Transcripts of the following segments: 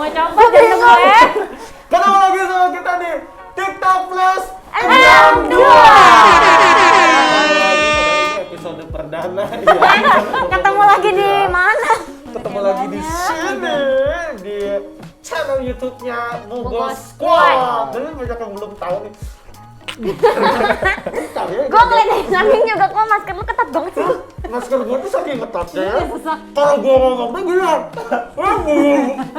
mau coba jangan gue. Ketemu lagi sama kita di TikTok Plus 62. Ini episode perdana. Ketemu lagi di mana? Ketemu lagi di sini di channel YouTube-nya Bugos Bugos Squad. Jadi banyak yang belum tahu nih. Gue ngeliatin samping juga kok masker lu ketat banget sih. Masker gue tuh saking ketatnya. Susah. Kalau gue ngomong tuh bilang,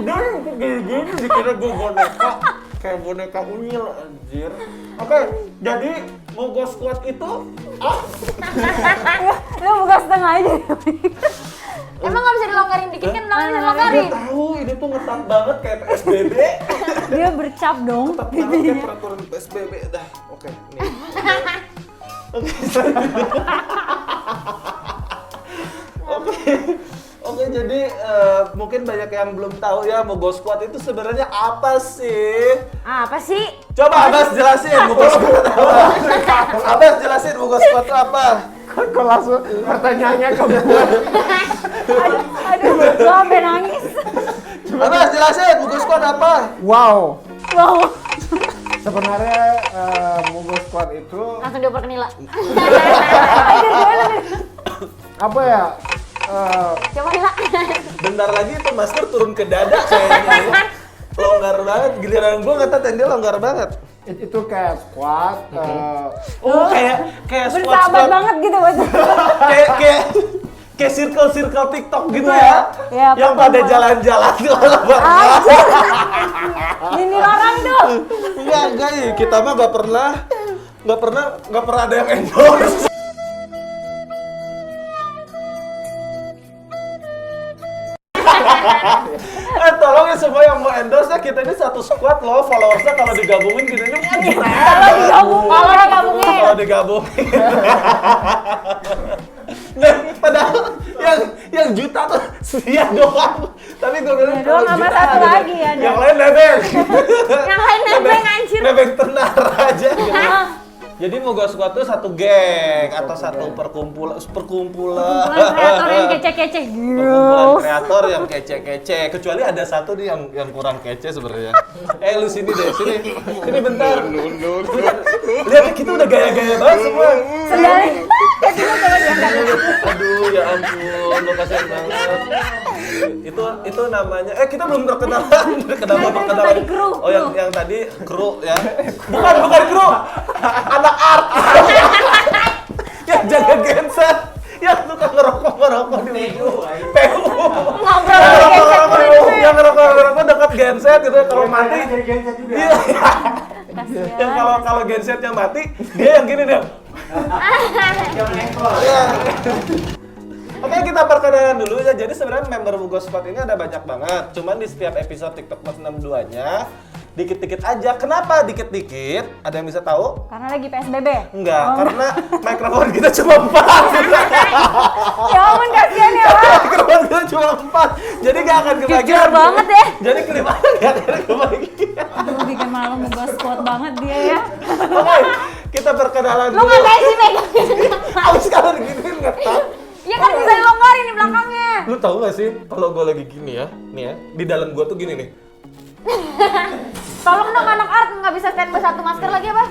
dia gini dikira gue boneka, kayak boneka unyil anjir. Oke, jadi Bugos Squad itu Lu buka setengah aja. Emang nggak bisa dilonggarin dikit kan? Namanya dilonggarin. Dia tahu ini tuh ngetat banget kayak PSBB. Dia bercap dong. Ketat banget kayak peraturan PSBB. Dah, oke. Nih. Oke, jadi mungkin banyak yang belum tahu ya Bugos Squad itu sebenarnya apa sih? Apa sih? Coba Abbas jelasin Bugos Squad apa? Abbas jelasin Bugos Squad itu apa? Kok langsung pertanyaannya ke gue? Aduh, gue sampai nangis. Abbas jelasin Bugos Squad apa? Wow, Wow. sebenarnya Bugos Squad itu Langsung dioper ke Nila. apa ya? Coba Nila. Bentar lagi itu masker turun ke dada kayaknya. Longgar banget, giliran gue ngetat dan dia longgar banget. Itu kayak squad. Oh, kayak Bersahabat squad banget gitu maksudnya. kayak circle TikTok gitu ya. Ya, yang pada jalan-jalan kalau bareng. Ini orang tuh. Enggak, kita mah nggak pernah ada yang endorse. Tolong ya semua yang mau endorse ya, kita ini satu squad loh, followersnya kalau digabungin gini nih kalau digabungin. Nah, padahal yang juta tuh dia doang. Tapi gue bilang Dia doang sama satu lagi ya, ada. yang lain nebeng. Yang lain nebeng anjir. Nebeng tenar aja gitu. Jadi Bugos Squad tuh satu geng atau satu perkumpulan Kumpulan kreator yang kece-kece. perkumpulan kreator yang kece-kece. Kecuali ada satu nih yang kurang kece sebenarnya. Lu sini deh, sini bentar. Lihat kita udah gaya-gaya banget semua. Sendalnya. Kakinya coba diangkat. Aduh ya ampun, lo kasihan banget. Itu namanya kita belum perkenalan. Tadi kru. Oh yang tadi kru ya. Bukan kru. Anak art. Yang jaga genset. Yang suka ngerokok di PU. Yang ngerokok dekat genset gitu kalau mati. Iya. Yang kalau gensetnya mati, dia yang gini deh. Oke, kita perkenalan dulu ya. Jadi sebenarnya member Bugos Squad ini ada banyak banget. Cuman di setiap episode TikTok Plus 62-nya dikit-dikit aja. Kenapa dikit-dikit? Ada yang bisa tahu? Karena lagi PSBB. Enggak, karena mikrofon kita cuma 4. Ya ampun kasihan ya, Pak. Mikrofon kita cuma 4. Jadi nggak akan kebagian. Jujur banget ya. Jadi klipnya nggak akan kebagian. Aduh, bikin malu Bugos Squad banget dia ya. Oke, kita perkenalan Lu dulu. ngapain sih megangin? Aku sekarang gini ngetat. Ya kan bisa dilonggarin di belakangnya. Lu tahu gak sih kalau gue lagi gini ya, nih ya, di dalam gue tuh gini nih. Tolong dong anak art nggak bisa standby satu masker lagi apa?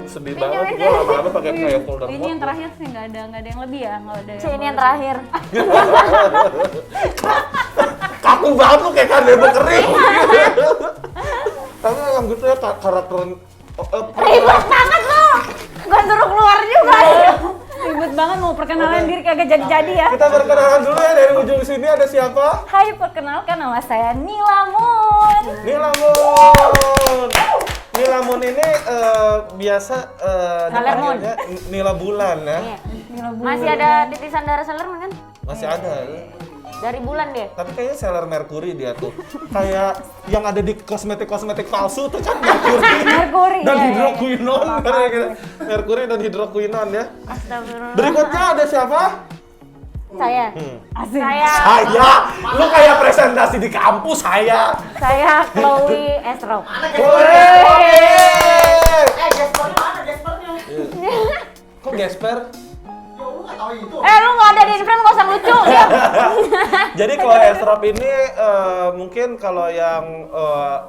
Sedih Pinjamin banget, deh. gue lama-lama pakai kayak folder Ini yang terakhir sih nggak ada yang lebih ya, nggak ada. Ini yang terakhir. kaku banget lu kayak kadebo kering. Tapi yang gitu ya karakter Ribet banget lo. Gua suruh keluar juga. Ribet banget mau perkenalan diri kagak jadi-jadi ya. kita perkenalan dulu ya, dari ujung sini ada siapa? Hai, perkenalkan nama saya Nila Moon. Nilamun ini biasa Sailor Moon. dipanggilnya Nila Bulan ya. Iya. Nila Moon. Masih ada titisan darah Sailor Moon kan? Masih ada. Dari bulan deh. Tapi kayaknya Sailor Mercury dia tuh. Kayak yang ada di kosmetik palsu tuh kan Mercury, dan iya, hidroquinon. Mercury dan hidroquinon ya. Astagfirullah. Berikutnya ada siapa? Saya. Asik. Saya. Lu kayak presentasi di kampus saya. Saya Chloe Estro. Kok Gesper? Lu nggak ada di inframe nggak usah lucu. Ya. Jadi kalau airdrop ini mungkin kalau yang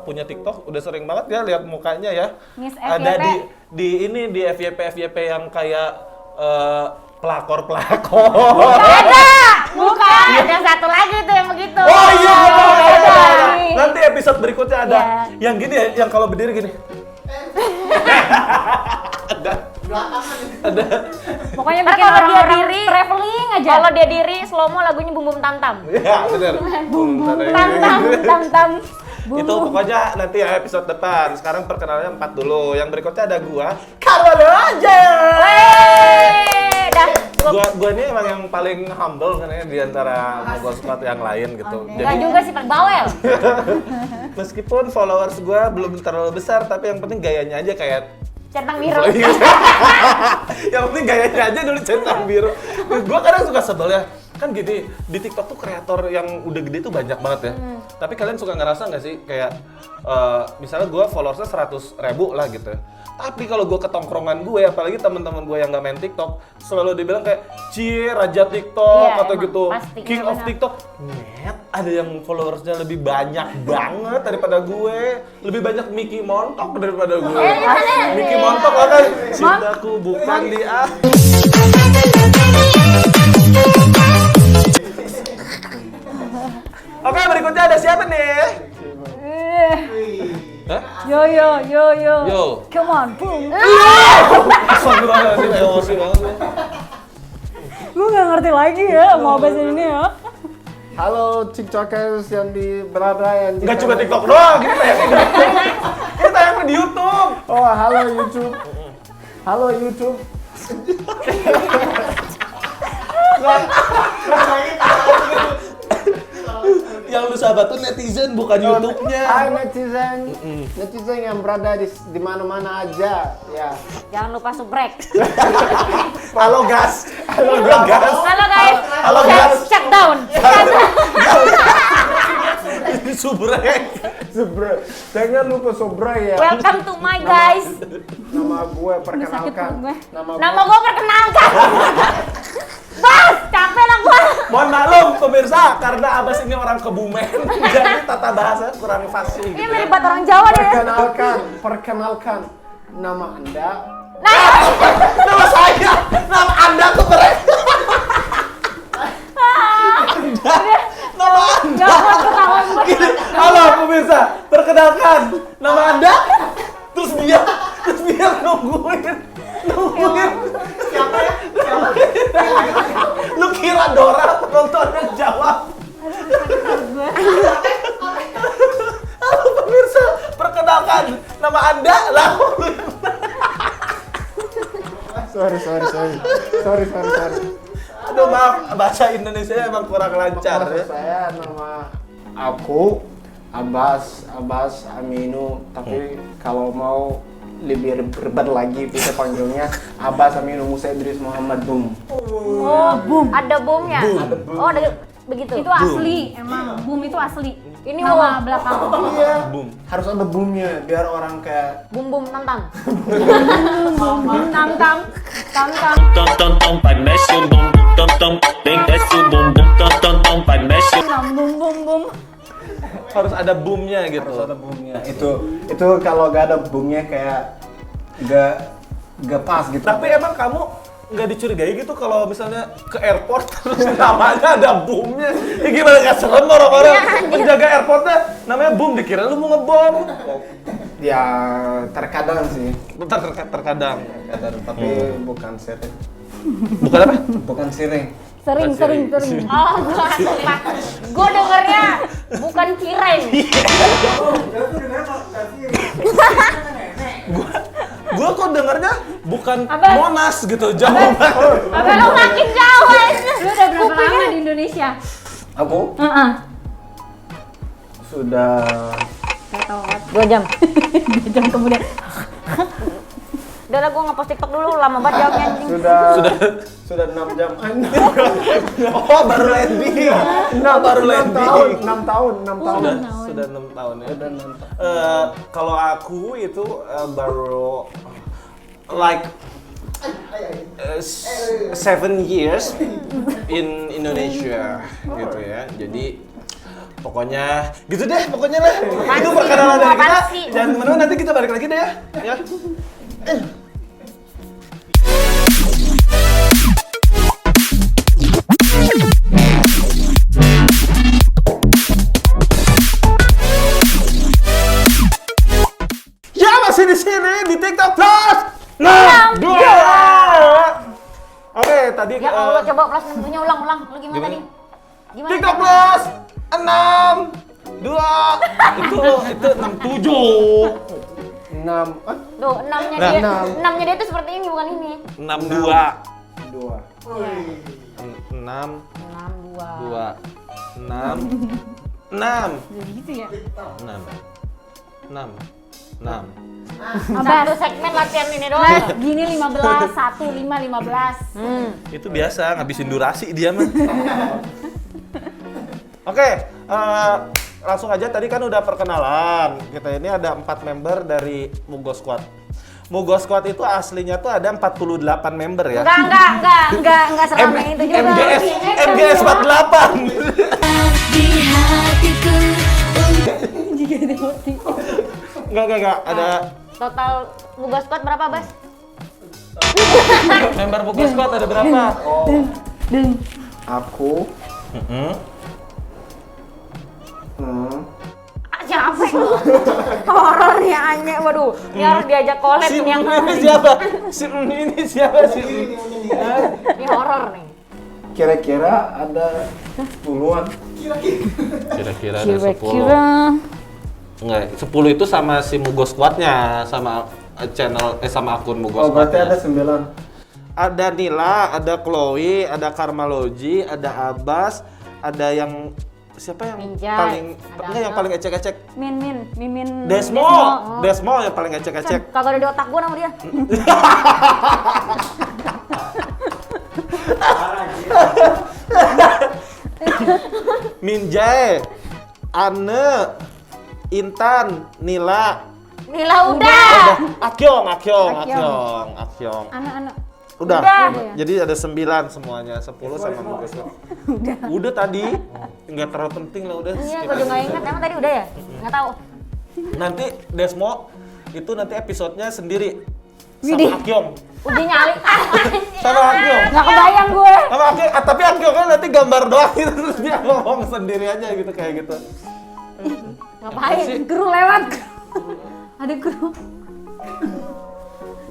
punya TikTok udah sering banget ya lihat mukanya ya. Miss Ada FYP. di FYP yang kayak pelakor. Bukan. Ada satu lagi tuh yang begitu. Oh iya, Beda. nanti episode berikutnya ada Iya. yang gini ya, yang kalau berdiri gini. ada. Pokoknya Ntar bikin kalau dia orang-orang diri, traveling aja. Kalau dia diri slow mo lagunya Bum Bum Tam Tam. Iya, benar. Tam-tam. Itu pokoknya nanti ya episode depan. Sekarang perkenalannya 4 dulu. Yang berikutnya ada gua. Kamu aja. Dah. Gua ini emang yang paling humble kan ya di antara Mogol Squad yang lain gitu. Enggak juga sih, Pak Bawel. Meskipun followers gua belum terlalu besar, tapi yang penting gayanya aja kayak Centang biru. yang penting gayanya aja dulu centang biru. Gua kadang suka sebel ya. Kan gini, di TikTok tuh kreator yang udah gede tuh banyak banget ya. Tapi kalian suka ngerasa nggak sih kayak misalnya gue followersnya 100.000 lah gitu. Tapi kalau gue ke tongkrongan gue, apalagi teman-teman gue yang nggak main TikTok, selalu dibilang kayak Cie, Raja TikTok Iya, atau emang, gitu, pasti, King iya of benar. TikTok. Net, ada yang followersnya lebih banyak banget daripada gue, lebih banyak Mickey Montok daripada gue. Mickey Montok lah kan, cintaku bukan di Oke, berikutnya ada siapa nih? Hah? Yo. Yo. Come on, boom. Astagfirullahaladzim, emosi banget gue. Gue gak ngerti lagi ya mau bahasa ini ya. Halo TikTokers yang berada yang di Nggak cuma TikTok doang, kita tayangnya kita tayangnya di YouTube. Oh, halo YouTube. Halo YouTube. Yang lu sahabat tuh netizen bukan YouTube-nya. Hai netizen. Netizen yang berada di mana-mana aja, ya. Jangan lupa subrek. Halo gas. Halo gas. Halo guys. Halo, guys. Check down. Ini subrek. Sobre. Jangan lupa sobre ya. Welcome to my guys. Nama gue sakit perkenalkan. perut gue. Nama gue perkenalkan. Bas, capek lah gue. Mohon maklum pemirsa, karena Abbas ini orang Kebumen, jadi tata bahasa kurang fasih. Ini Gitu mirip ya. bahasa orang Jawa deh. Perkenalkan nama Anda. Nama saya, nama Anda tuh keren. Nama Anda. Gak kuat ketahuan gue. Gini, halo pemirsa, perkenalkan nama Anda. Terus dia nungguin. Siapa ya? Lu kira Dora penontonnya jawab? Halo pemirsa, perkenalkan nama Anda. Lalu Sorry. aduh maaf, bahasa Indonesia emang kurang lancar Nama ya. saya nama aku Abbas Aminu, tapi kalau mau lebih ribet lagi bisa panggilnya Abbas Aminu Musa Idris Muhammad Bum. Oh, boom. Ada boomnya. Oh, ada begitu. Itu asli, emang boom itu asli. Ini nama boom. belakang. Iya. Boom. Harus ada boomnya biar orang kayak Bum bum tam tam. Tam. Tum tum tum phải mesh you boom tum tum bing that's you boom boom tum tum tum phải mesh you Boom. Harus ada boomnya gitu. harus ada boomnya. Itu kalau gak ada boomnya kayak gak pas gitu. Tapi emang kamu nggak dicurigai gitu kalau misalnya ke airport terus namanya ada boomnya? Ya gimana, gak serem orang-orang penjaga airportnya namanya boom, dikira lu mau ngebom. Ya terkadang sih. Bentar, terkadang. Tapi bukan sering. Bukan apa? Bukan sering. Sering. Oh, gue dengernya bukan kireng. Gua kok dengernya bukan Apa? Monas gitu, jauh banget. Apa lu makin jauh aja. Lu udah berapa lama di Indonesia? Aku Heeh. sudah 2 jam. 2 jam kemudian. Udah lah, gue ngepost TikTok dulu, lama banget jawabnya anjing. sudah 6 jam. Oh, baru landing. Baru landing. 6 tahun. Sudah 6 tahun ya. Sudah 6 tahun. Kalau aku itu baru like 7 years in Indonesia gitu ya. Jadi pokoknya gitu deh pokoknya lah. Itu perkenalan dari kita. Jangan kemana nanti kita balik lagi deh ya. Ya. Ya masih di sini di TikTok Plus. Nah, dua. Oke, tadi Ya Allah, coba plus tentunya ulang. Lu gimana tadi? Gimana? TikTok Plus 6 2 itu 67 6 Tuh, enamnya Nah, dia. enam. Enamnya dia tuh seperti ini bukan ini. 62 2. 6 2. 6 Gitu ya. 6 Satu segmen latihan ini doang. Gini 15, 1, 5, 15. itu biasa ngabisin durasi dia mah. Oke, langsung aja tadi kan udah perkenalan. Kita ini ada 4 member dari Mugo Squad. Mugo Squad itu aslinya tuh ada 48 member ya. Enggak selama itu juga. MGS 48. Jika dimati. Enggak, ada Total Mugo Squad berapa, Bas? member Mugo Squad ada berapa? Aku Siapa itu? Horor nih Anya, waduh. Ini harus diajak collab Si nih yang ini siapa? Ini siapa sih? ini horor nih. kira-kira ada 10-an. Kira-kira ada 10. Enggak, 10 itu sama si Mugo Squad-nya, sama channel sama akun Mugo Oh, berarti Squad-nya. ada 9. Ada Nila, ada Chloe, ada Karmalogi, ada Abbas, ada yang siapa yang Minjai, paling ada enggak yang Agam. paling ecek-ecek? Mimin. Desmo yang paling ecek-ecek. Kagak ada di otak gua nama dia. Minjai, Anne, Intan, Nila. Nila udah. Akyong. Anak-anak. Udah. Udah. Jadi ada 9 semuanya, 10 sama Mugo Squad. Udah tadi. Nggak terlalu penting lah udah. Iya, gua juga nggak ingat. Emang tadi udah ya? Nggak tahu. Nanti Desmo itu nanti episodenya sendiri Widih. sama Akyong. Udah nyali. Sama Akyong. Nggak kebayang gue. Sama Akyong, tapi Akyong kan nanti gambar doang gitu terus dia ngomong sendiri aja gitu kayak gitu. Ngapain? Kru lewat. Ada kru.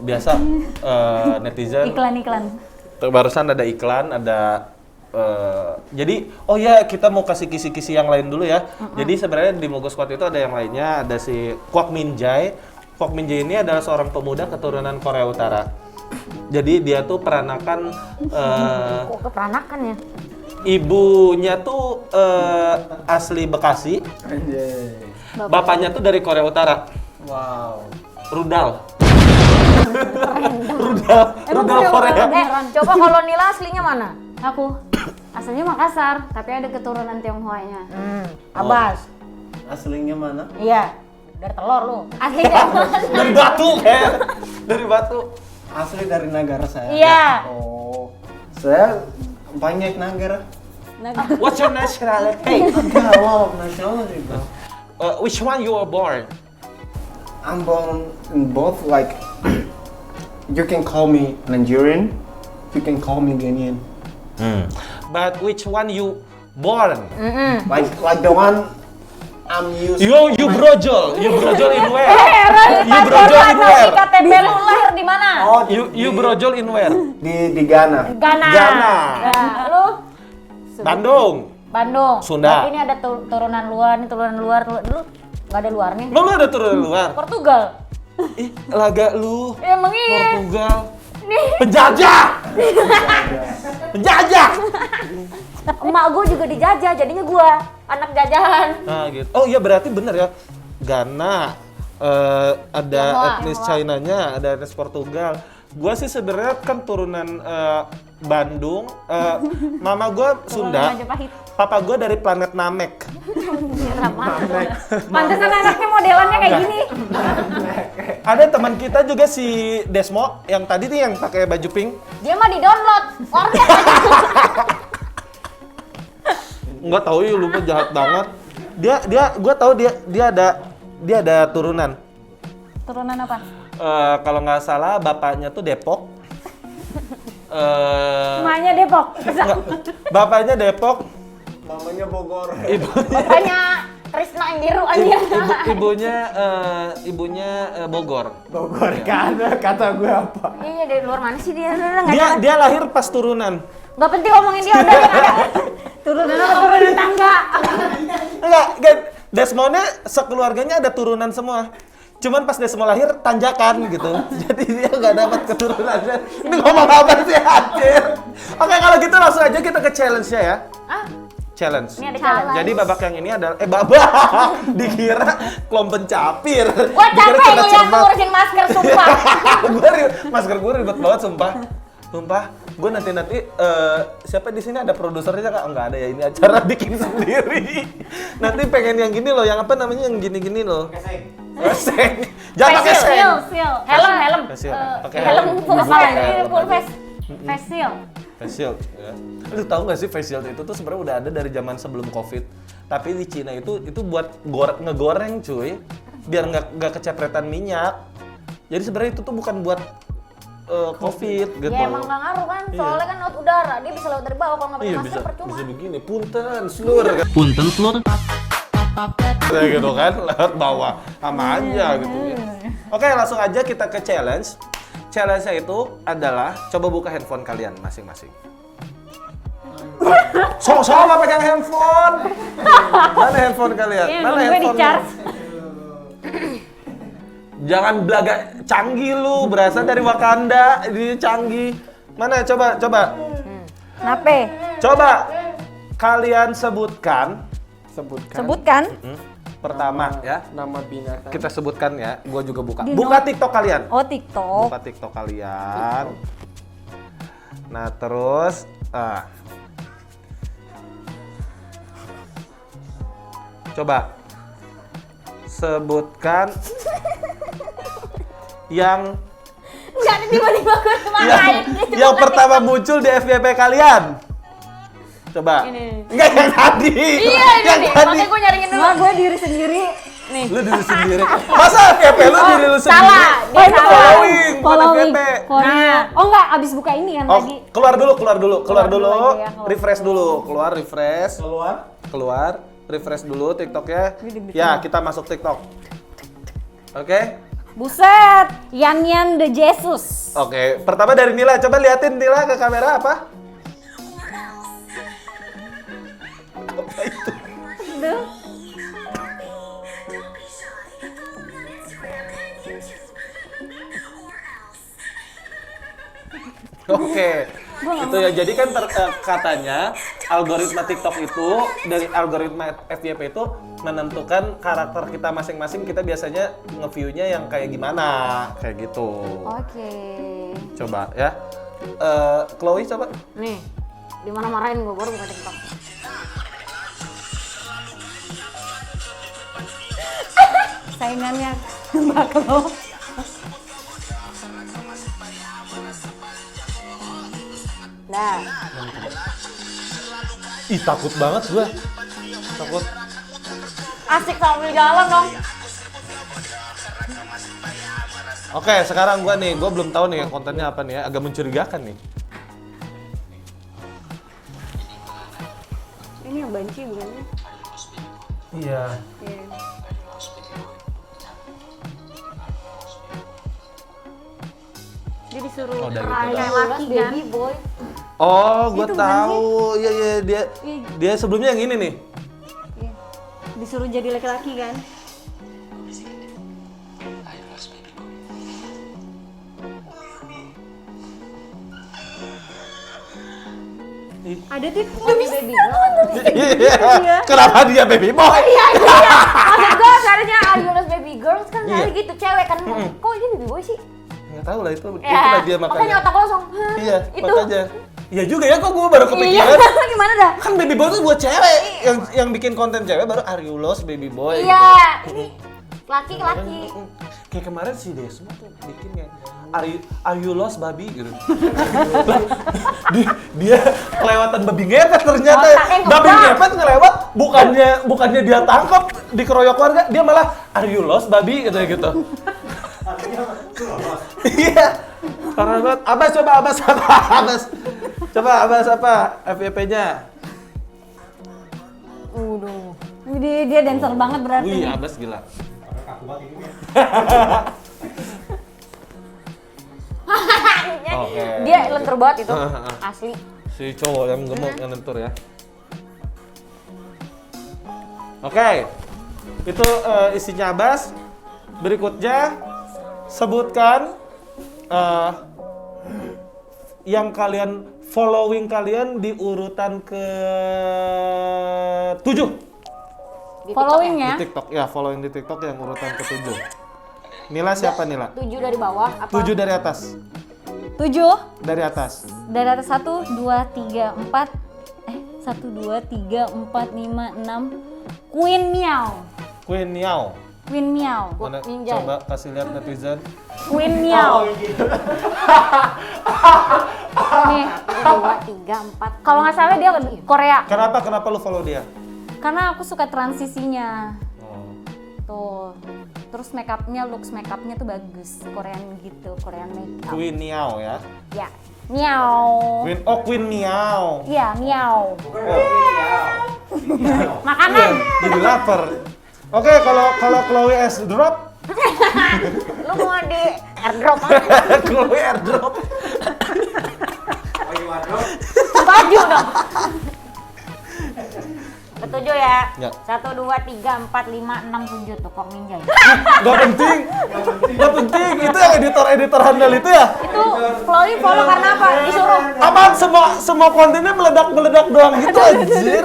Biasa netizen Iklan. barusan ada iklan, ada jadi oh ya kita mau kasih kisi-kisi yang lain dulu ya. Jadi sebenarnya di Mugo Squad itu ada yang lainnya, ada si Kwak Minjai. Kwak Minjai ini adalah seorang pemuda keturunan Korea Utara. Jadi dia tuh peranakan Kok keperanakan ya? ibunya tuh asli Bekasi, Anjay. bapaknya tuh dari Korea Utara. Wow. Rudal Korea. Coba kalau Nila aslinya mana? Aku aslinya Makassar, tapi ada keturunan Tionghoanya. Abbas. Aslinya mana? Iya. Dari telur lu. Asli dari mana? Dari Batu kayak dari Batu. Asli dari negara saya. Iya. Oh. Saya banyak negara. What's your nationality? Ada a lot of nationality, bro. Which one you were born? I'm born in both, like, you can call me Nigerian, you can call me Ghanaian. But which one you born? Like the one I'm used You brojol in where? You Paspor brojol in atau where? KTP lu lahir di mana? Oh, You brojol in where? di Ghana. Ghana. Ghana. Ya, lu Bandung. Bandung. Sunda. Berarti ini ada turunan luar, nih turunan luar. Lu nggak ada luarnya. Mama ada turun luar. Portugal. Ih, laga lu. Emang iya. Portugal. Nih, Penjajah. Penjajah. emak gua juga dijajah, jadinya gua anak jajahan. Nah, gitu. Oh iya berarti bener ya. Ghana, ada Tionghoa. etnis China-nya, ada etnis Portugal. Gua sih sebenarnya kan turunan Bandung. Mama gua Sunda. Majapahit. Papa gua dari planet Namek. Pantesan anaknya modelannya kayak gini. ada teman kita juga si Desmo yang tadi nih yang pakai baju pink. Dia mah di-download. Warnet aja. Nggak tahu ya, lupa, jahat banget. Gua tahu dia ada turunan. Turunan apa? Kalau nggak salah bapaknya tuh Depok. Emaknya Depok. Enggak, bapaknya Depok, Mamanya Bogor. Bapaknya Krisna yang biru aja. ibunya Bogor. Bogor kan, kata gue apa? Iya, dari luar mana sih dia? Udah, Dia lahir pas turunan. Nggak penting ngomongin dia, udah yang ada. Turunan apa? Turunan tangga. Enggak, Desmondnya sekeluarganya ada turunan semua. Cuman pas Desmond lahir tanjakan gitu. Jadi dia nggak dapat keturunannya. Ini ngomong apa sih anjir? Oke, kalau gitu langsung aja kita ke challenge-nya ya. Ah, Challenge. ini ada challenge. Jadi babak yang ini adalah babak dikira klom pencapir. Gua Dikira capek kena ngeliat cermat. ngurusin masker, sumpah. Masker gue ribet banget sumpah. Gue nanti siapa di sini ada produsernya kak? Enggak ada ya, ini acara bikin sendiri. Nanti pengen yang gini loh, yang apa namanya, yang gini-gini loh. Keseng. Jangan pakai seng. Seal. Helm. Facial. Pakai Helm full Bukan face, helm full aja. face. Facial. Facial. Ya. Lu tahu nggak sih facial itu tuh sebenarnya udah ada dari zaman sebelum COVID. Tapi di Cina itu buat ngegoreng cuy, biar nggak kecepretan minyak. Jadi sebenarnya itu tuh bukan buat COVID gitu. Ya emang nggak ngaruh kan, soalnya kan laut udara, dia bisa lewat dari bawah, kalau nggak pakai Iya masker percuma. bisa begini. Punten, slur. Punten Slur. Kayak gitu kan, lewat bawah. Sama aja gitu ya. Oke, langsung aja kita ke challenge. Challenge-nya itu adalah coba buka handphone kalian masing-masing. Soal nggak pegang handphone. Mana handphone kalian? Iya, Mana gue handphone? di-charge. Jangan belaga canggih lu, berasal dari Wakanda, ini canggih. Mana coba. Nape? Coba kalian sebutkan Sebutkan. pertama ya. Nama binatang. Kita sebutkan ya, gua juga buka. Di Buka TikTok kalian. Oh, TikTok. Buka TikTok kalian. Nah, terus coba sebutkan yang Nggak ada tiba-tiba gue dimarahin. yang pertama muncul di FYP kalian. Coba. Ini. Enggak yang tadi. Iya, ini yang nih, tadi. makanya gue nyariin dulu. Cuma gue diri sendiri. Nih. Lu diri sendiri. Masa FYP lu diri lu sendiri? Salah, dia Oh, itu salah. following, bukan Following. FYP. Nah. Oh enggak, abis buka ini kan Oh, tadi. keluar dulu. Keluar dulu aja ya, keluar. Refresh dulu. Refresh. Keluar. Refresh dulu TikToknya. Ya, kita masuk TikTok. Oke. Buset, Yan the Jesus. Oke, pertama dari Nila. Coba liatin Nila ke kamera apa? Apa itu? Duh. Oke, itu ya. Jadi kan katanya algoritma TikTok itu dari algoritma FYP itu menentukan karakter kita masing-masing. Kita biasanya nge-view-nya yang kayak gimana, kayak gitu. Oke. Coba ya, Chloe coba. Nih, di mana marahin gue baru buka TikTok. Saingannya Mbak Klo. Nah, Ih, takut banget gua. Takut. asik sambil jalan dong. Oke, sekarang gua belum tahu nih kontennya apa nih ya, agak mencurigakan nih. Ini yang banci bukan? Iya. Iya. Dia disuruh Oh, dari kayak gitu. laki kan? Baby boy. Oh, gua Itu bukan tahu. Iya dia Iya. dia sebelumnya yang ini nih. Iya. Disuruh jadi laki-laki kan? Ih. Ada tuh Baby girl. Iya. Kenapa dia baby boy? Iya. Maksud gue seharusnya Ariolas baby girls kan Iya. kali gitu cewek kan. Kok ini baby boy sih? Nggak tahu lah itu. Ya, Itulah dia makanya makanya. otak lo langsung. "Hah, Iya, itu. makanya. Iya juga ya, kok gua baru Iya, kepikiran. gimana dah? Kan baby boy tuh buat cewek. Yang bikin konten cewek baru Ariulos baby boy. Iya, gitu. ini laki-laki. Kayak kemarin si Desmo tuh bikin kayak Are you lost babi gitu. dia kelewatan babi ngepet ternyata. Babi ngepet ngelewat bukannya dia tangkap dikeroyok warga, dia malah Are you lost babi gitu. Iya. Parah banget. Abbas coba Abbas apa? Coba Abbas apa FYP-nya? Dia dancer banget berarti. Wih, Abbas gila. Oke. Dia lentur banget itu, asli. Si cowok yang gemuk yang lentur ya. Oke. Itu isinya Abbas. Berikutnya sebutkan yang kalian following kalian di urutan ke-7. Following ya? Di TikTok. Ya, following di TikTok yang urutan ke-7. Nila siapa Nila? 7 dari bawah apa? 7 dari atas. 7 Dari atas. dari atas 1, 2, 3, 4 1, 2, 3, 4, 5, 6 Queen Meow. Queen Miao. Queen Meow. Mana Ninja. coba kasih lihat netizen. Queen Meow. Nih, 2, 3, 4. Kalau nggak salah dia Korea. Kenapa lu follow dia? Karena aku suka transisinya. Oh. Tuh. Terus looks makeupnya tuh bagus. Korean gitu, Korean makeup. Queen Miao ya. Ya. Meow. Queen Miao. Iya, meow. Iya, Makanan. jadi lapar. Oke, kalau Chloe S drop, Lu mau di airdrop apa? Chloe airdrop. Baju dong. Ketujuh ya. Ya. 1, 2, 3, 4, 5, 6, 7 tuh Kok Minjay. Gak penting. Itu yang editor handal itu ya. Itu Chloe follow karena apa? Disuruh. Apaan semua kontennya meledak doang gitu anjir.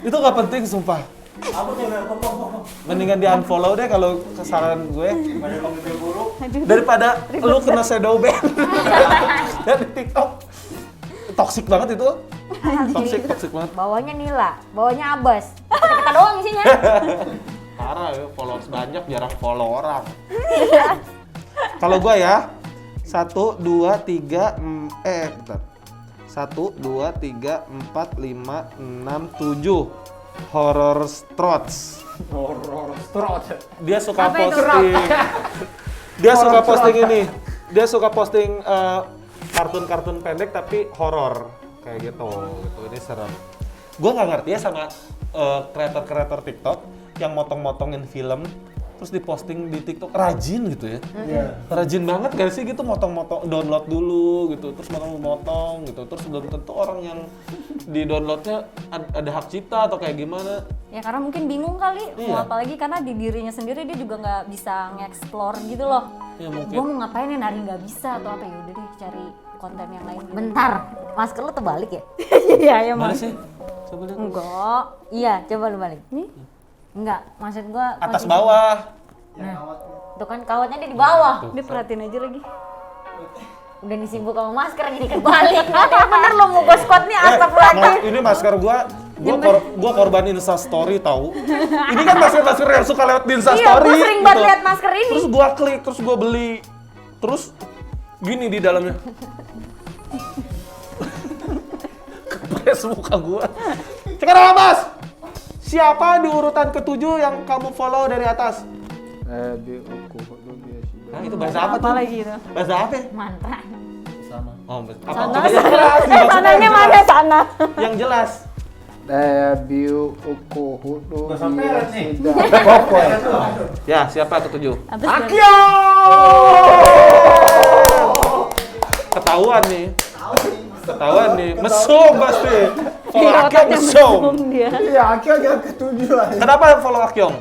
Itu gak penting sumpah. Mendingan di unfollow deh kalau kesaran gue. Daripada lu kena shadow ban dari TikTok. Toxic banget itu. Toxic banget. Bawahnya Nila, bawahnya Abbas. Kita doang isinya. Parah ya, followers banyak jarang follow orang. Kalau gua ya 1, 2, 3, bentar. 1, 2, 3, 4, 5, 6, 7 Horror Strots. Dia suka Apa itu? posting. Dia suka posting ini. Dia suka posting kartun-kartun pendek tapi horor kayak gitu. Ini serem. Gue nggak ngerti ya sama kreator-kreator TikTok yang motong-motongin film terus diposting di TikTok rajin gitu ya. Rajin banget gak sih gitu motong-motong, download dulu gitu, terus motong-motong gitu, terus belum tentu orang yang di downloadnya ada hak cipta atau kayak gimana. Ya karena mungkin bingung kali, Iya. mau apalagi karena di dirinya sendiri dia juga nggak bisa nge-explore gitu loh. Ya mungkin. Gue mau ngapain ya, nari nggak bisa atau apa, ya udah deh cari konten yang lain. Gitu. Bentar, masker lu terbalik ya? Iya ya Mana sih? Coba lihat. Enggak. Iya, coba lu balik. Nih. Enggak, maksud gua Atas posisi- bawah. Nah, itu kan kawatnya dia di bawah. Dia perhatiin aja lagi. Udah disibuk sama masker jadi kebalik. Bener lu mau gua squat nih astagfirullahaladzim. Ini masker gua korban Insta story tahu. Ini kan masker yang suka lewat di Insta Iya, story. gua sering banget gitu. liat masker ini. Terus gua klik, terus gua beli. Terus gini di dalamnya. Kepres muka gua. Sekarang Mas. Siapa di urutan ke-7 yang kamu follow dari atas? Nah, itu bahasa apa tuh? Apa lagi itu? Bahasa apa? Mantra. Oh, apa? Sana. Coba yang jelas, maksudnya Sananya yang mana jelas. sana? Yang jelas. Ya, siapa ke-7? Habis Akio! Ketahuan nih. Mesum pasti. Follow Akyong mesum. dia. Iya, akhirnya ketujuh aja. Kenapa follow Akyong?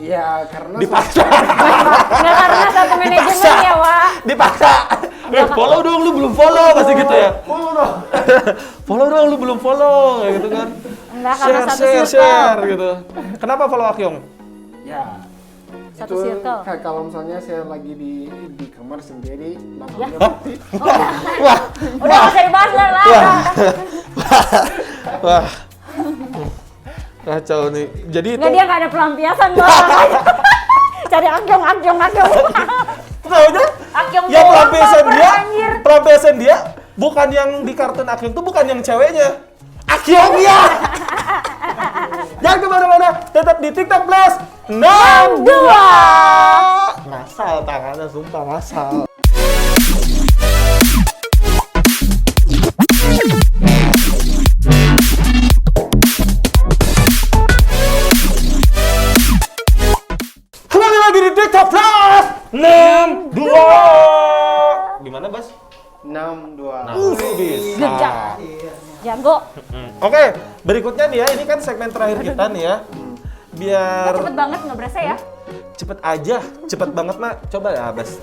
Iya, karena Dipaksa. Nggak karena satu manajemen ya, Wak. Dipaksa. Follow dong, lu belum follow pasti gitu ya. follow dong. Follow dong, lu belum follow kayak gitu kan. Enggak karena satu circle. Share gitu. Kenapa follow Akyong? Ya. Satu Itu circle. kayak kalau misalnya saya lagi di kamar sendiri, lampunya Hah? mati. Wah. Udah nggak usah dibahas lah. Wah. Kacau nih. Jadi itu Enggak, dia nggak ada pelampiasan, Bang. cari Akyong. Taunya Akyong yang doang, pelampiasan baper, dia, anjir. pelampiasan dia bukan yang di kartun Akyong tuh bukan yang ceweknya. Akyongnya. Jangan kemana-mana, tetap di TikTok Plus 62. Ngasal tangannya, sumpah ngasal. Kembali lagi di TikTok Plus 62. Gimana, Bas? 62. Bisa. Jago. Oke, berikutnya nih ya, ini kan segmen terakhir kita nih ya. Biar Cepet banget nggak berasa ya? cepet aja, cepet banget mah. Coba ya, Bas.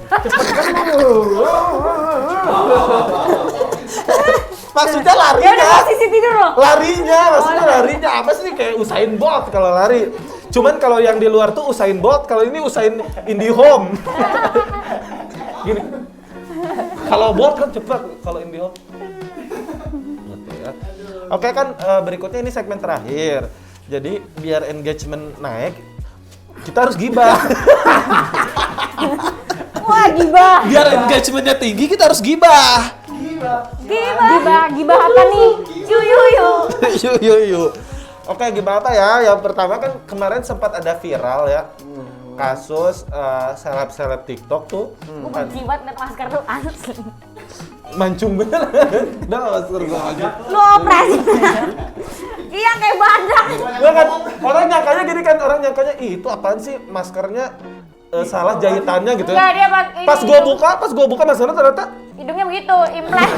Maksudnya Ya udah larinya. posisi tidur loh. Larinya, maksudnya larinya. Apa sih kayak Usain Bolt kalau lari. Cuman kalau yang di luar tuh Usain Bolt, kalau ini Usain IndiHome. Gini. Kalau Bolt kan cepet, kalau IndiHome. Gitu ya. Oke kan berikutnya ini segmen terakhir. Jadi biar engagement naik, kita harus gibah. Wah, gibah. Biar engagementnya tinggi, kita harus gibah. Gibah apa nih? Yuk. Oke, gimana apa ya? Yang pertama kan kemarin sempat ada viral ya. Kasus seleb-seleb TikTok tuh. Gue benci banget ngeliat masker tuh asli. Mancung bener. Udah gak masker gua aja. Lu operasi. Iya kayak badak. Gua kan, orang nyangkanya gini kan, orang nyangkanya, ih itu apaan sih maskernya salah jahitannya gitu Enggak, ya. dia pakai Pas gua buka maskernya ternyata hidungnya begitu, implant.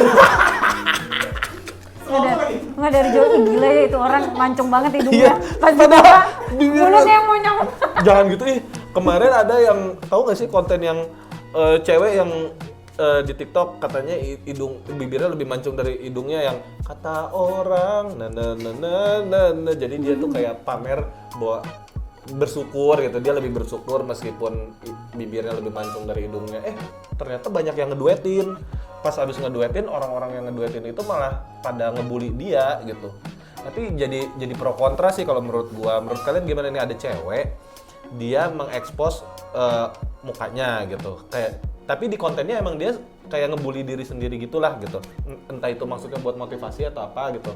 Nggak dari jauh, ih, gila ya itu orang mancung banget iya. hidungnya. Pas Padahal dibuka, bibirnya- mulutnya yang monyong. Jangan gitu ih. Kemarin ada yang tahu nggak sih konten yang cewek yang di TikTok katanya bibirnya lebih mancung dari hidungnya yang kata orang jadi dia tuh kayak pamer bahwa bersyukur gitu, dia lebih bersyukur meskipun bibirnya lebih mancung dari hidungnya. Ternyata banyak yang ngeduetin. Pas abis ngeduetin, orang-orang yang ngeduetin itu malah pada ngebully dia gitu. Tapi jadi pro kontra sih kalau menurut gua. Menurut kalian gimana nih, ada cewek dia mengekspos mukanya gitu. Tapi di kontennya emang dia kayak ngebully diri sendiri gitulah gitu. Entah itu maksudnya buat motivasi atau apa gitu.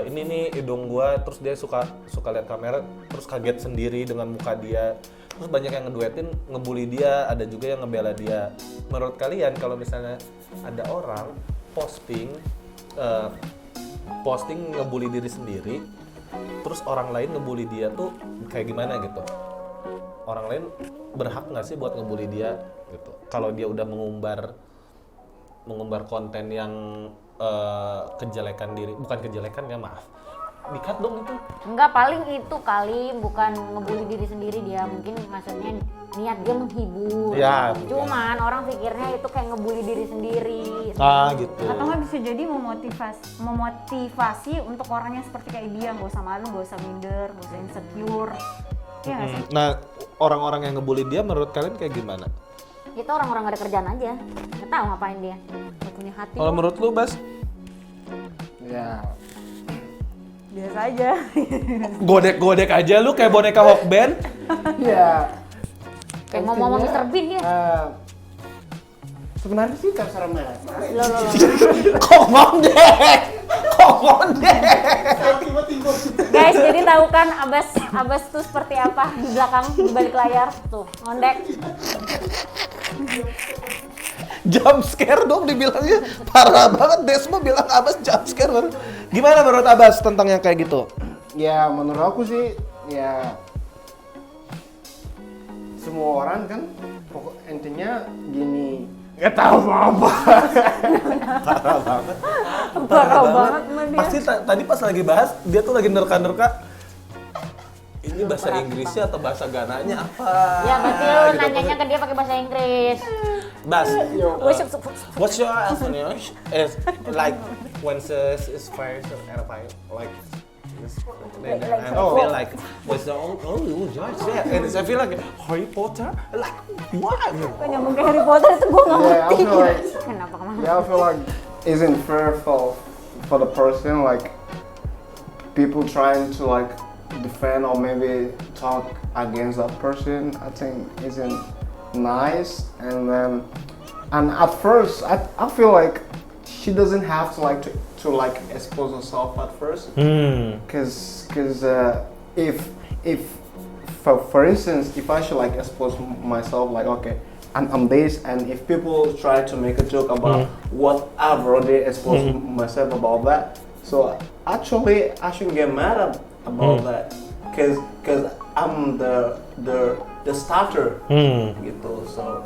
Ini nih hidung gua, terus dia suka lihat kamera terus kaget sendiri dengan muka dia. Terus banyak yang ngeduetin ngebully dia, ada juga yang ngebela dia. Menurut kalian kalau misalnya ada orang posting ngebully diri sendiri, terus orang lain ngebully dia tuh kayak gimana gitu? Orang lain berhak nggak sih buat ngebully dia gitu? Kalau dia udah mengumbar konten yang kejelekan diri, bukan kejelekan ya, maaf, di-cut dong itu. Enggak, paling itu kali bukan ngebully diri sendiri, dia mungkin maksudnya niat dia menghibur. Ya. Cuman orang pikirnya itu kayak ngebully diri sendiri. Gitu. Atau nggak bisa jadi memotivasi untuk orang yang seperti kayak dia, nggak usah malu, nggak usah minder, nggak usah insecure. Iya nggak sih? Nah, orang-orang yang ngebully dia menurut kalian kayak gimana? Itu orang-orang gak ada kerjaan aja. Nggak tahu ngapain dia. Nggak punya hati. Kalau menurut lu, Bas? Ya, Biasa aja. Godek-godek aja lu kayak boneka Hawk Band. ya. Kayak ngomong-ngomong Mr. Bean dia. Sebenarnya sih terserah mereka. Lo. Kok ngondek? Guys, jadi tahu kan Abbas tuh seperti apa di belakang, di balik layar. Tuh, ngondek. Jump scare dong dibilangnya. Parah banget, Desmo bilang Abbas jump scare baru. Gimana menurut Abbas tentang yang kayak gitu? Ya menurut aku sih ya semua orang kan pokok intinya gini, nggak tahu mau apa. Parah banget mah dia. Pasti tadi pas lagi bahas, dia tuh lagi nerka-nerka. Ini bahasa Inggrisnya atau bahasa Gananya apa? Ya berarti lu Gitu. nanyanya ke dia pakai bahasa Inggris. Bas, what's your What's English? Is like when says is fire and fire like this. Then I feel like what's the George yeah. And I feel like Harry Potter like what? Kok nyambung ke Harry Potter itu gue nggak Yeah, I ngerti. feel like Kenapa kemana? I feel like isn't fair for the person, like people trying to like defend or maybe talk against that person, I think isn't nice. And at first I feel like she doesn't have to like expose herself at first. Cause if for instance, if I should like expose myself, like okay, I'm this, and if people try to make a joke about what I've already exposed myself about that, so actually I shouldn't get mad about that, cause I'm the starter, gitu. So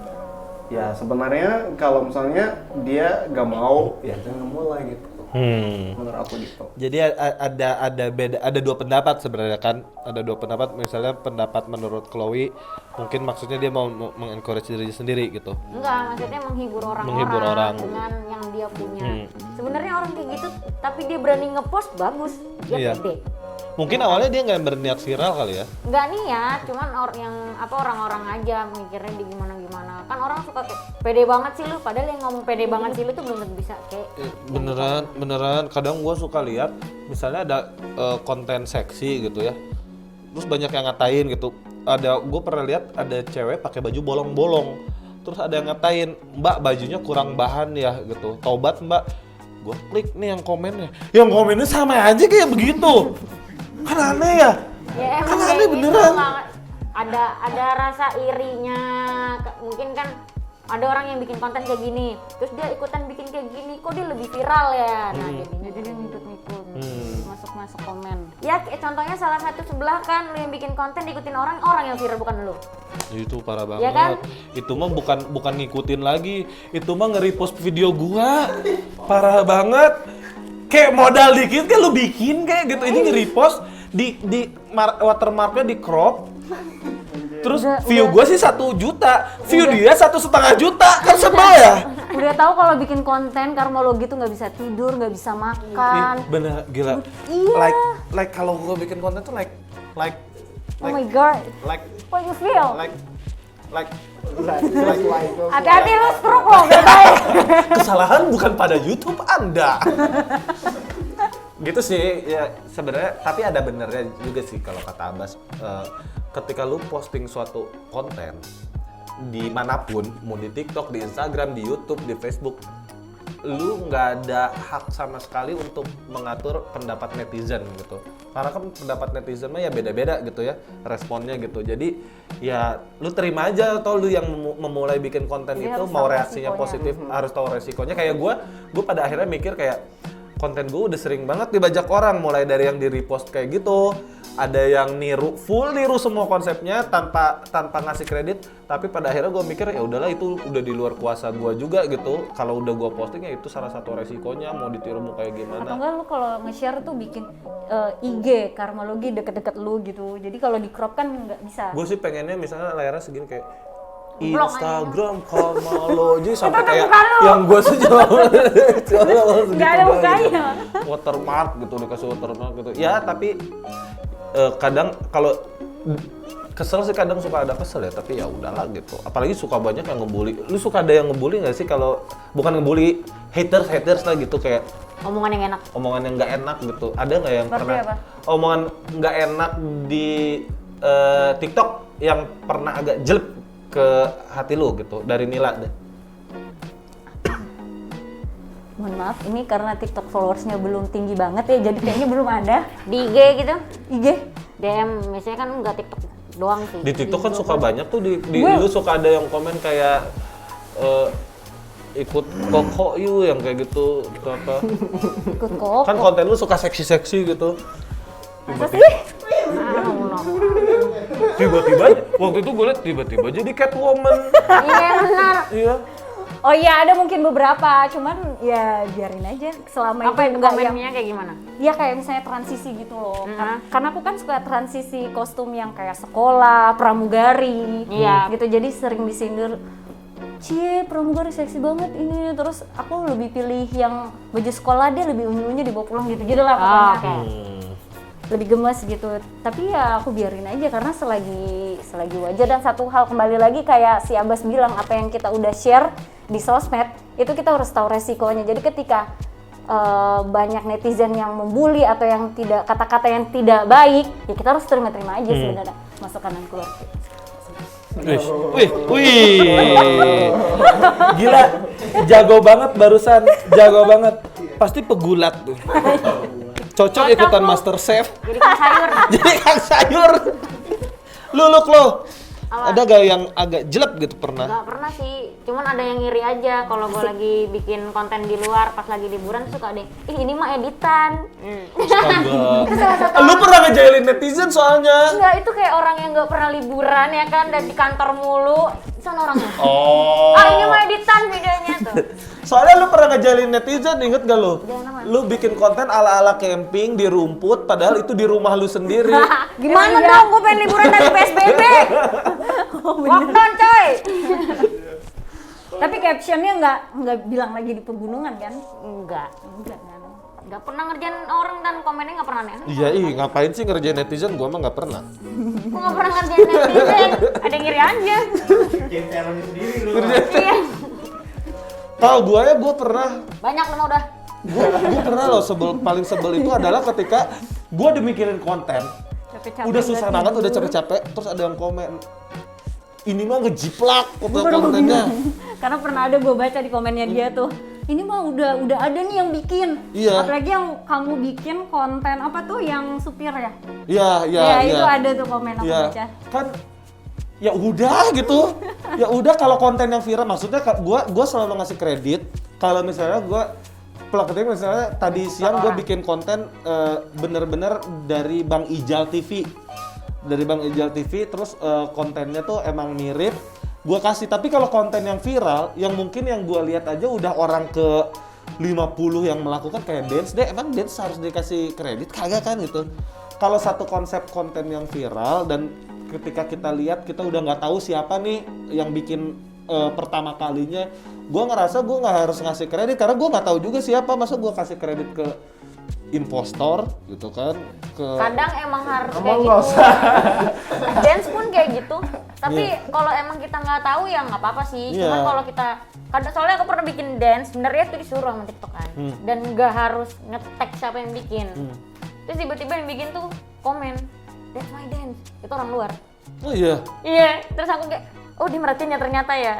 ya sebenarnya kalau misalnya dia gak mau, ya jangan mulai gitu. Menurut aku gitu. Jadi ada dua pendapat sebenarnya kan. Ada dua pendapat, misalnya pendapat menurut Chloe mungkin maksudnya dia mau mengencourage dirinya sendiri gitu. Enggak, maksudnya menghibur orang-orang dengan yang dia punya. Sebenarnya orang kayak gitu tapi dia berani ngepost, bagus. Dia pede. Mungkin awalnya dia nggak berniat viral kali ya? Nggak niat, cuman orang-orang aja mikirnya di gimana. Kan orang suka kayak pede banget sih lu, padahal yang ngomong pede banget sih lu tuh belum tentu bisa kayak. Beneran. Kadang gua suka lihat, misalnya ada konten seksi gitu ya, terus banyak yang ngatain gitu. Gua pernah lihat ada cewek pakai baju bolong-bolong, terus ada yang ngatain, Mbak bajunya kurang bahan ya gitu. Tobat Mbak. Gua klik nih yang komennya sama aja kayak begitu. Kan aneh ya? Ya emang Kan kayak aneh gitu, beneran. ada rasa irinya, mungkin kan ada orang yang bikin konten kayak gini, terus dia ikutan bikin kayak gini, kok dia lebih viral ya? Nah jadinya dia ngikut-ngikut, masuk komen. Ya contohnya salah satu sebelah kan, lu yang bikin konten diikutin orang yang viral bukan lu. Itu parah banget. Ya kan? Itu mah bukan ngikutin lagi, itu mah nge-repost video gua. Parah banget. Kayak modal dikit kan lu bikin kayak gitu, ini nge-repost di watermarknya di crop. Terus view gue sih 1 juta, view dia 1,5 juta, kan sebel ya? Udah tahu kalau bikin konten karmologi tuh nggak bisa tidur, nggak bisa makan. Bener, gila. Iya. Like kalau gue bikin konten tuh like Oh my god, like what you feel? like Hati-hati lu stroke loh, bye-bye. kesalahan bukan pada YouTube Anda. Gitu sih ya sebenarnya, tapi ada benernya juga sih kalau kata Abbas. Ketika lu posting suatu konten dimanapun, mau di TikTok, di Instagram, di YouTube, di Facebook, lu nggak ada hak sama sekali untuk mengatur pendapat netizen gitu. Karena kan pendapat netizen mah ya beda-beda gitu ya responnya gitu. Jadi ya lu terima aja, atau lu yang memulai bikin konten jadi itu mau reaksinya positif, harus tahu resikonya. Kayak gue pada akhirnya mikir kayak konten gue udah sering banget dibajak orang, mulai dari yang di repost kayak gitu, ada yang niru semua konsepnya tanpa ngasih kredit, tapi pada akhirnya gue mikir ya udahlah itu udah di luar kuasa gue juga gitu. Kalau udah gue posting ya itu salah satu resikonya, mau ditiru mau kayak gimana. Atau enggak lu kalau nge-share tuh bikin IG karmologi deket-deket lu gitu, jadi kalau di crop kan nggak bisa. Gue sih pengennya misalnya layarnya segini kayak Blok Instagram karmologi sampai Itu kayak muka lu. yang gue sejauh Nggak ada mukanya. watermark gitu, dikasih watermark gitu ya. Tapi kadang kalau kesel sih, kadang suka ada kesel ya, tapi ya udahlah gitu. Apalagi suka banyak yang ngebully. Lu suka ada yang ngebully nggak sih? Kalau bukan ngebully, haters lah gitu, kayak Omongan yang enak. omongan yang nggak enak gitu. Ada nggak yang Seperti pernah apa? omongan nggak enak di TikTok yang pernah agak jelek ke hati lu gitu dari Nila deh? Mohon maaf, ini karena TikTok followersnya belum tinggi banget ya, jadi kayaknya belum ada. Di IG gitu, IG? DM, biasanya kan nggak TikTok doang sih. Di TikTok kan suka banyak tuh lu suka ada yang komen kayak ikut koko you yang kayak gitu apa. Ikut kok. Kan konten lu suka seksi-seksi gitu. Masa sih? Tiba-tiba waktu itu gue liat tiba-tiba jadi Catwoman. Iya benar. Iya. Oh iya, ada mungkin beberapa, cuman ya biarin aja selama Apa itu itu enggak yang komennya kayak gimana? ya kayak misalnya transisi gitu loh. Karena aku kan suka transisi kostum yang kayak sekolah, pramugari. Iya. Gitu, jadi sering disindir, "Cie, pramugari seksi banget ini." Terus aku lebih pilih yang baju sekolah, dia lebih unyu-unyu dibawa pulang gitu lah pokoknya. Oke. Lebih gemes gitu. Tapi ya aku biarin aja karena selagi wajar. Dan satu hal kembali lagi kayak si Abbas bilang, apa yang kita udah share di sosmed itu kita harus tahu resikonya. Jadi ketika banyak netizen yang membuli atau yang tidak kata-kata yang tidak baik, ya kita harus terima-terima aja sebenarnya masukan dan keluar. Wih. Gila, jago banget barusan, jago banget. Pasti pegulat tuh. Cocok ikutan tuh. Master Chef. Jadi kan sayur. Jadi kang sayur. Lo, ada gak yang agak jelek gitu pernah? Gak pernah sih, cuman ada yang ngiri aja kalau gue lagi bikin konten di luar pas lagi liburan suka deh, ini mah editan. Astaga. Lu pernah ngejailin netizen soalnya. Enggak, itu kayak orang yang gak pernah liburan ya kan, dan di kantor mulu. Sana orangnya. Oh. Ini mah editan videonya tuh. Soalnya lu pernah ngejalin netizen, inget gak lu? Jangan apa? Lu bikin konten ala-ala camping di rumput, padahal itu di rumah lu sendiri. Gimana dong, gue pengen liburan dari PSBB. Lockdown coy. Tapi captionnya nggak bilang lagi di pegunungan kan? Enggak. Enggak kan? Nggak pernah ngerjain orang dan komennya nggak pernah aneh. Iya, ngapain sih ngerjain netizen? Gua mah nggak pernah. Gue nggak pernah ngerjain netizen. Ada yang ngiri aja. Iya. Kalau gue pernah. Banyak lu mah udah. Gue pernah loh paling sebel itu adalah ketika gue udah mikirin konten. Capek-capek Udah susah banget, udah capek-capek, terus ada yang komen. Ini mah ngejiplak kontennya. Karena pernah ada gue baca di komennya dia tuh, ini mah udah ada nih yang bikin. Iya. Apalagi yang kamu bikin konten apa tuh yang supir ya? Iya. Ya itu ada tuh komen aku Iya. baca. Kan ya udah gitu. Ya udah kalau konten yang viral, maksudnya gua selalu ngasih kredit kalau misalnya gua plaketnya misalnya tadi siang gue bikin konten bener-bener dari Bang Ijal TV. Dari Bang Ijal TV, terus kontennya tuh emang mirip, gue kasih. Tapi kalau konten yang viral, yang mungkin yang gue lihat aja udah orang ke 50 yang melakukan kayak dance deh, emang dance harus dikasih kredit? Kagak kan gitu. Kalau satu konsep konten yang viral dan ketika kita lihat kita udah nggak tahu siapa nih yang bikin pertama kalinya, gue ngerasa gue nggak harus ngasih kredit karena gue nggak tahu juga siapa, masa gue kasih kredit ke impostor gitu kan, Kadang emang harus kayak Emang gitu. nggak usah. Dance pun kayak gitu. Tapi Iya. kalau emang kita nggak tahu ya nggak apa-apa sih. Iya. Cuman kalau kita kadang, soalnya aku pernah bikin dance, sebenarnya itu disuruh sama TikTok kan. Dan nggak harus nge-tag siapa yang bikin. Terus tiba-tiba yang bikin tuh komen, "That's my dance." Itu orang luar. oh iya. Iya, terus aku kayak, oh dia merhatiin ya ternyata ya.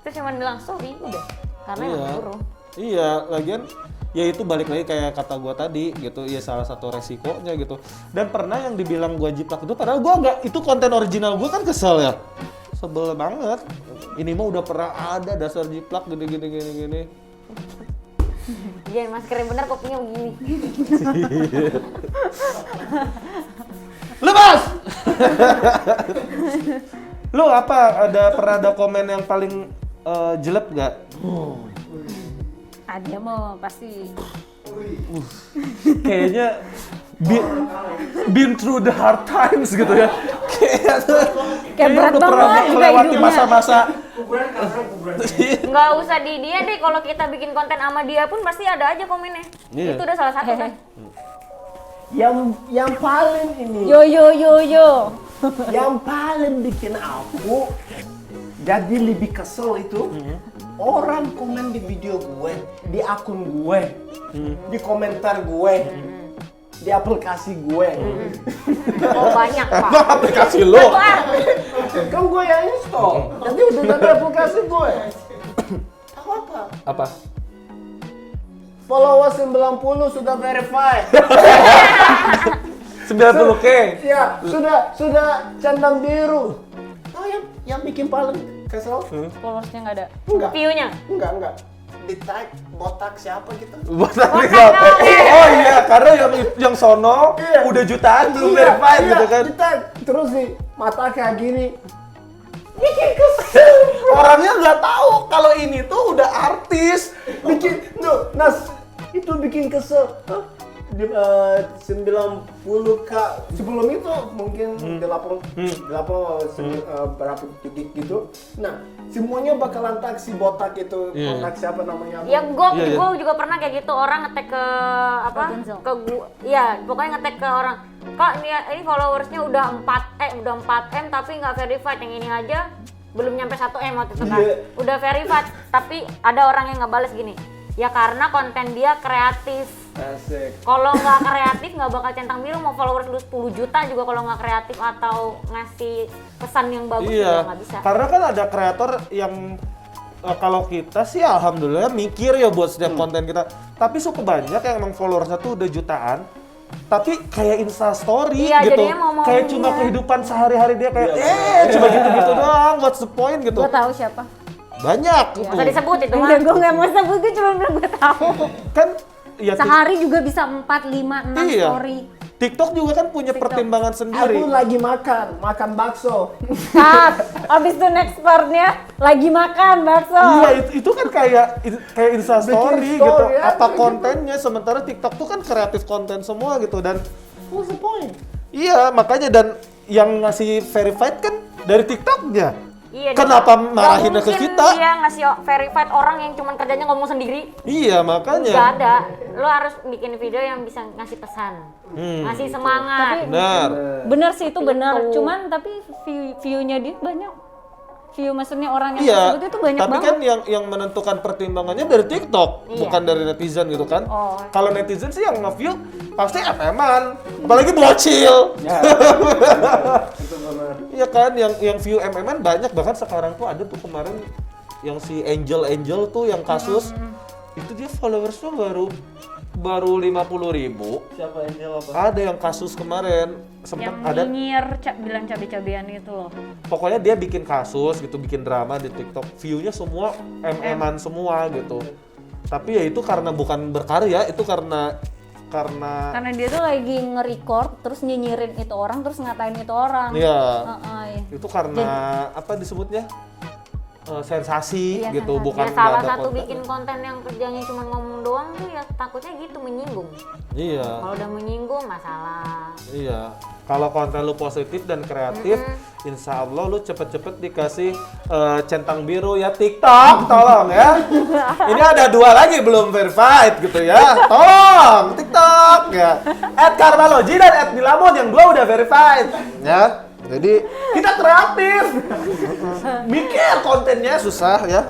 Terus cuman bilang, "Sorry, udah." Karena emang disuruh. Iya, lagian ya itu balik lagi kayak kata gua tadi gitu, ya salah satu resikonya gitu. Dan pernah yang dibilang gua jiplak itu padahal gua nggak, itu konten original gua kan, kesel ya. Sebel banget. Ini mah udah pernah ada dasar jiplak gini. Jangan maskernya bener, kopinya begini. Lepas. Lu apa pernah ada komen yang paling jelek gak? Ada mau pasti. Kayaknya been through the hard times gitu ya. Kayaknya berat udah pernah banget juga melewati hidupnya. masa-masa. Nggak usah di dia deh, kalau kita bikin konten sama dia pun pasti ada aja komennya. Iya. Itu udah salah satu kan. Yang paling ini, Yo. yang paling bikin aku jadi lebih kesel itu orang komen di video gue, di akun gue, di komentar gue, di aplikasi gue. Oh banyak pak. Emang aplikasi lo? Kan gue yang install, jadi udah ada aplikasi gue. Tahu apa? Apa? Followers 90 sudah verified. 90K. Ya, sudah centang biru. Tahu yang bikin paling kesel? Followersnya nggak ada. Enggak. View-nya. Enggak. Di tag botak siapa gitu? Buat apa? Oh iya, karena yang sono Iya. udah jutaan belum verified gitu kan. Di tag terus sih mata kayak gini. Bikin kesel. Orangnya nggak tahu kalau ini tuh udah artis. Itu bikin kesel. Hah? 90k sebelum itu mungkin 8 berapa titik gitu. Nah, semuanya bakalan tag si botak itu, Iya. kontak siapa namanya? Ya Iya. gue juga pernah kayak gitu, orang ngetek ke apa? Rapunzel. Ke gua. Iya, pokoknya ngetek ke orang. Kak, ini followersnya udah 4M tapi nggak verified, yang ini aja belum nyampe 1M waktu itu kan. Iya. Udah verified, tapi ada orang yang nggak balas gini. Ya karena konten dia kreatif. Asik. Kalau nggak kreatif nggak bakal centang biru, mau followers lu 10 juta juga kalau nggak kreatif atau ngasih pesan yang bagus juga nggak bisa. Karena kan ada kreator yang kalau kita sih alhamdulillah mikir ya buat setiap konten kita. Tapi cukup banyak yang emang followersnya tuh udah jutaan. Tapi kayak Insta story Iya, gitu. jadinya mau-mau Kayak cuma dia. kehidupan sehari-hari dia kayak cuma gitu-gitu doang. What's the point gitu. Gue tahu siapa. Banyak gitu. Nggak usah disebut itu mah. Enggak, gue nggak mau sebut, gue cuma bilang gue tahu. Kan ya Sehari juga bisa 4, 5, 6 iya. story. TikTok juga kan punya pertimbangan sendiri. Aku lagi makan bakso. Cut. Abis itu next partnya lagi makan bakso. Iya itu kan kayak Insta story story gitu. aja Apa gitu. kontennya, sementara TikTok tuh kan kreatif konten semua gitu dan What's the point? iya makanya dan yang ngasih verified kan dari TikToknya. Iya, Kenapa dia- marahinnya nggak ke mungkin kita? Dia ngasih verified orang yang cuman kerjanya ngomong sendiri. Iya Nggak makanya. ada. Lo harus bikin video yang bisa ngasih pesan, ngasih semangat. Benar. Bener sih itu bener. Gitu. Cuman tapi view-nya dia banyak. View maksudnya orang yang Iya. tersebut itu banyak Tapi banget. kan yang menentukan pertimbangannya dari TikTok, Iya. bukan dari netizen gitu kan. Oh. Kalau netizen sih yang nge-view pasti MM-an, apalagi bocil. Itu benar. Iya kan, yang view MM-an banyak, bahkan sekarang tuh ada tuh kemarin yang si Angel tuh yang kasus itu dia followersnya baru 50.000. Siapa Angel apa? Ada yang kasus kemarin sempat Yang ada, nyinyir bilang cabe-cabean itu loh. pokoknya dia bikin kasus gitu, bikin drama di TikTok, view-nya semua MM-an semua gitu. Tapi ya itu karena bukan berkarya, itu karena Karena dia tuh lagi nge-record terus nyinyirin itu orang terus ngatain itu orang. ya Iya. itu karena apa disebutnya sensasi Iya, gitu, sensasi. bukan Ya salah nggak ada satu konten. bikin konten yang kerjanya cuma ngomong doang tuh ya takutnya gitu menyinggung. Iya. Kalau udah menyinggung masalah. Iya, kalau konten lu positif dan kreatif, insya Allah lu cepet-cepet dikasih centang biru ya TikTok, tolong ya. Ini ada 2 lagi belum verified gitu ya, tolong TikTok ya. @karmaloji dan @nilamon yang 2 udah verified ya. Jadi kita kreatif, mikir kontennya susah ya.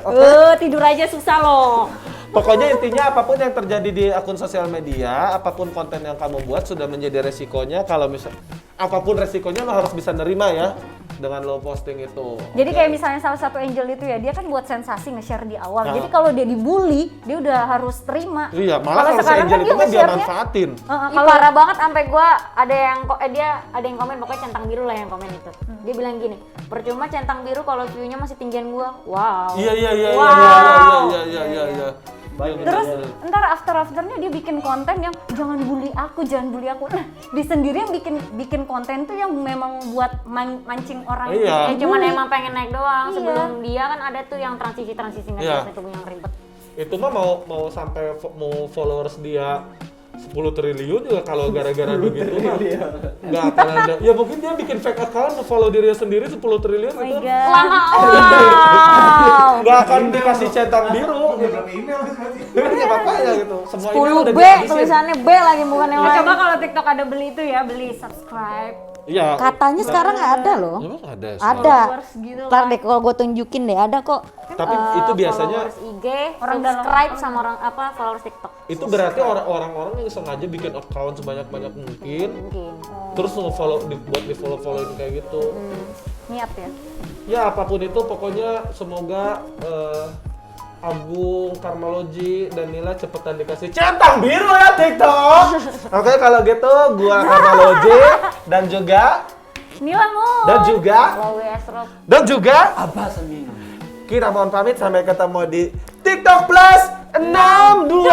Tidur aja susah loh. Pokoknya intinya apapun yang terjadi di akun sosial media, apapun konten yang kamu buat sudah menjadi resikonya. Kalau misal apapun resikonya lo harus bisa nerima ya dengan lo posting itu. Jadi kayak misalnya salah satu Angel itu ya, dia kan buat sensasi nge-share di awal. Ah. Jadi kalau dia dibully, dia udah harus terima. Iya, malah kalau si sekarang Angel itu kan dia nge-share-nya- manfaatin. Ih, parah banget sampai gua ada yang dia ada yang komen pokoknya centang biru lah yang komen itu. Dia bilang gini, percuma centang biru kalau view-nya masih tinggian gua. Wow. Iya. Wow. Iya. Terus ntar afternya dia bikin konten yang jangan bully aku. Nah, dia sendiri yang bikin konten tuh yang memang buat mancing orang. Iya. Yang cuman emang pengen naik doang. Iya. Sebelum dia kan ada tuh yang transisi nggak Iya. jelas itu yang ribet. Itu mah mau sampai mau followers dia 10 triliun juga kalau gara-gara begitu mah nggak akan ada. Ya mungkin dia bikin fake account follow dirinya sendiri 10 triliun Oh my itu god. Wow. nggak akan dikasih centang biru. Berapa email berarti? Ya makanya gitu. Semua email 10 udah B dihabisin. tulisannya B lagi bukan yang lain. Coba kalau TikTok ada beli itu ya, beli subscribe. Iya. Katanya sekarang ada loh. Emang ada. Ada. Followers gitu Ntar deh kalau gue tunjukin deh ada kok. Tapi itu biasanya Followers IG, Orang dalam- subscribe sama orang followers TikTok. itu berarti orang-orang yang sengaja bikin account sebanyak-banyak mungkin, Mungkin. terus nge-follow buat di-follow-followin kayak gitu. Niat ya. Ya apapun itu pokoknya semoga Agung, Karmaloji, dan Nila cepetan dikasih centang biru ya TikTok. Oke kalau gitu gua Karmaloji dan juga Nila mau. Lawi Esrop. dan juga Apa seminggu? kita mohon pamit sampai ketemu di TikTok Plus 62.